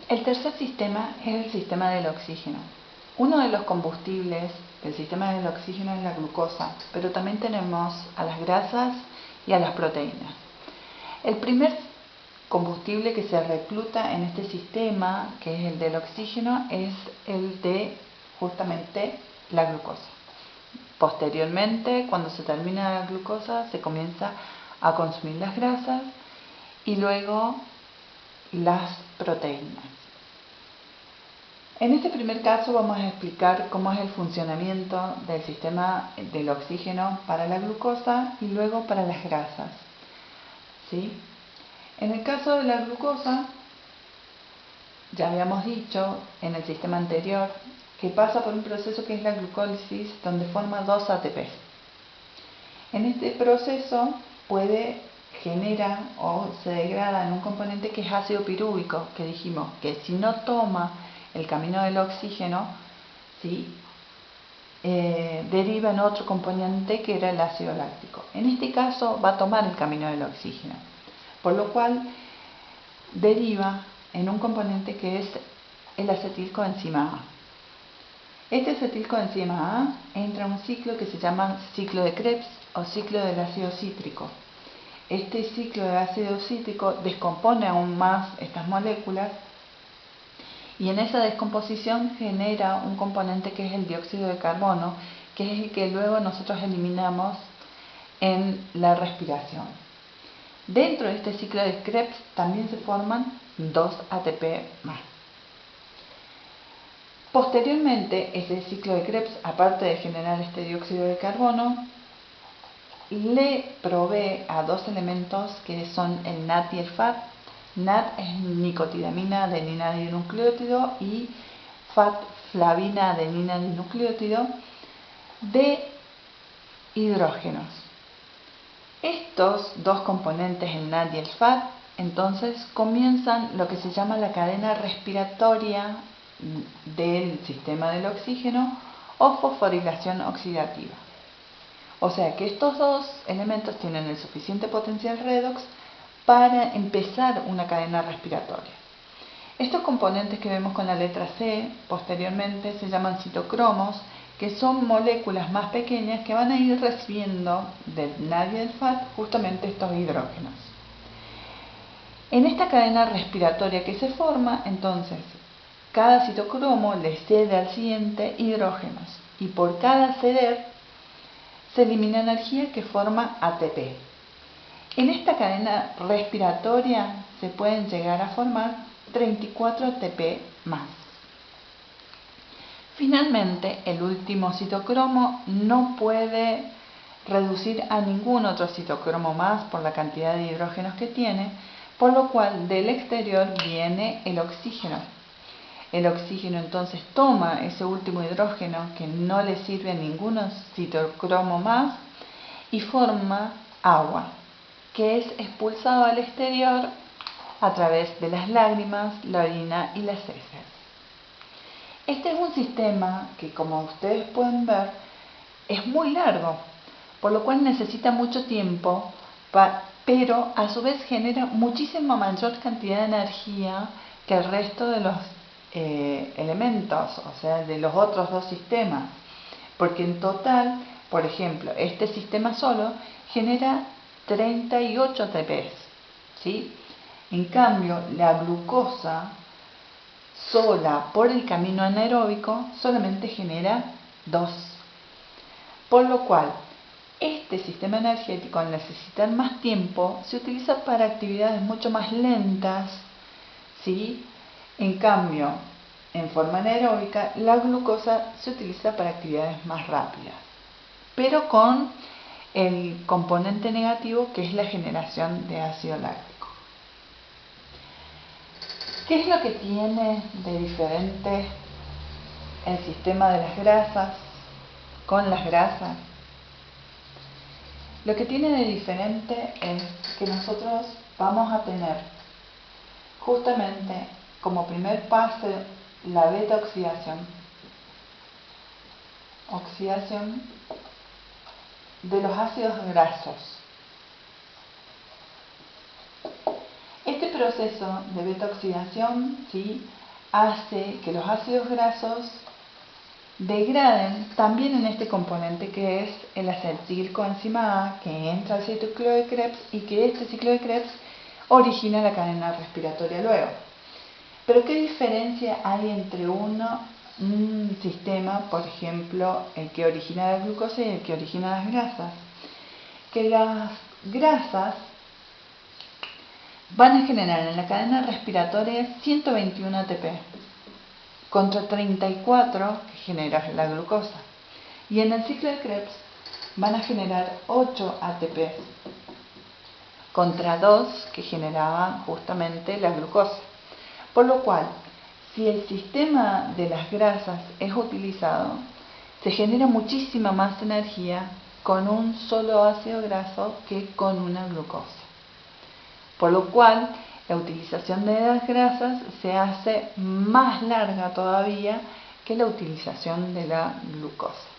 El tercer sistema es el sistema del oxígeno. Uno de los combustibles del sistema del oxígeno es la glucosa, pero también tenemos a las grasas y a las proteínas. El primer combustible que se recluta en este sistema, que es el del oxígeno, es el de justamente la glucosa. Posteriormente, cuando se termina la glucosa, se comienza a consumir las grasas y luego las proteínas. En este primer caso vamos a explicar cómo es el funcionamiento del sistema del oxígeno para la glucosa y luego para las grasas. ¿Sí? En el caso de la glucosa, ya habíamos dicho en el sistema anterior que pasa por un proceso que es la glucólisis, donde forma 2 ATP. En este proceso genera o se degrada en un componente que es ácido pirúvico, que dijimos que si no toma el camino del oxígeno, ¿sí? Deriva en otro componente que era el ácido láctico. En este caso va a tomar el camino del oxígeno, por lo cual deriva en un componente que es el acetilcoenzima A. Este acetilcoenzima A entra en un ciclo que se llama ciclo de Krebs o ciclo del ácido cítrico. Este ciclo de ácido cítrico descompone aún más estas moléculas y en esa descomposición genera un componente que es el dióxido de carbono, que es el que luego nosotros eliminamos en la respiración. Dentro de este ciclo de Krebs también se forman 2 ATP más. Posteriormente, este ciclo de Krebs, aparte de generar este dióxido de carbono, le provee a 2 elementos que son el NAD y el FAT. NAD es nicotidamina adenina dinucleótido y FAT flavina adenina dinucleótido de hidrógenos. Estos 2 componentes, el NAD y el FAT, entonces comienzan lo que se llama la cadena respiratoria del sistema del oxígeno o fosforilación oxidativa. O sea que estos 2 elementos tienen el suficiente potencial redox para empezar una cadena respiratoria. Estos componentes que vemos con la letra C posteriormente se llaman citocromos, que son moléculas más pequeñas que van a ir recibiendo del NAD y del FAT justamente estos hidrógenos. En esta cadena respiratoria que se forma, entonces, cada citocromo le cede al siguiente hidrógenos y por cada ceder se elimina energía que forma ATP. En esta cadena respiratoria se pueden llegar a formar 34 ATP más. Finalmente, el último citocromo no puede reducir a ningún otro citocromo más por la cantidad de hidrógenos que tiene, por lo cual del exterior viene el oxígeno. El oxígeno entonces toma ese último hidrógeno que no le sirve a ningún citocromo más y forma agua, que es expulsado al exterior a través de las lágrimas, la orina y las heces. Este es un sistema que, como ustedes pueden ver, es muy largo, por lo cual necesita mucho tiempo, pero a su vez genera muchísima mayor cantidad de energía que el resto de los elementos, o sea, de los otros 2 sistemas, porque en total, por ejemplo, este sistema solo genera 38 ATPs, ¿sí? En cambio, la glucosa sola por el camino anaeróbico solamente genera 2, por lo cual este sistema energético, al necesitar más tiempo, se utiliza para actividades mucho más lentas, ¿sí? En cambio, en forma anaeróbica, la glucosa se utiliza para actividades más rápidas, pero con el componente negativo que es la generación de ácido láctico. ¿Qué es lo que tiene de diferente el sistema de las grasas con las grasas? Lo que tiene de diferente es que nosotros vamos a tener justamente como primer paso la beta oxidación de los ácidos grasos. Este proceso de beta-oxidación, ¿sí?, hace que los ácidos grasos degraden también en este componente que es el acetilcoenzima A, que entra al ciclo de Krebs y que este ciclo de Krebs origina la cadena respiratoria luego. Pero ¿qué diferencia hay entre un sistema, por ejemplo, el que origina la glucosa y el que origina las grasas? Que las grasas van a generar en la cadena respiratoria 121 ATP contra 34 que genera la glucosa. Y en el ciclo de Krebs van a generar 8 ATP contra 2 que generaban justamente la glucosa. Por lo cual, si el sistema de las grasas es utilizado, se genera muchísima más energía con un solo ácido graso que con una glucosa. Por lo cual, la utilización de las grasas se hace más larga todavía que la utilización de la glucosa.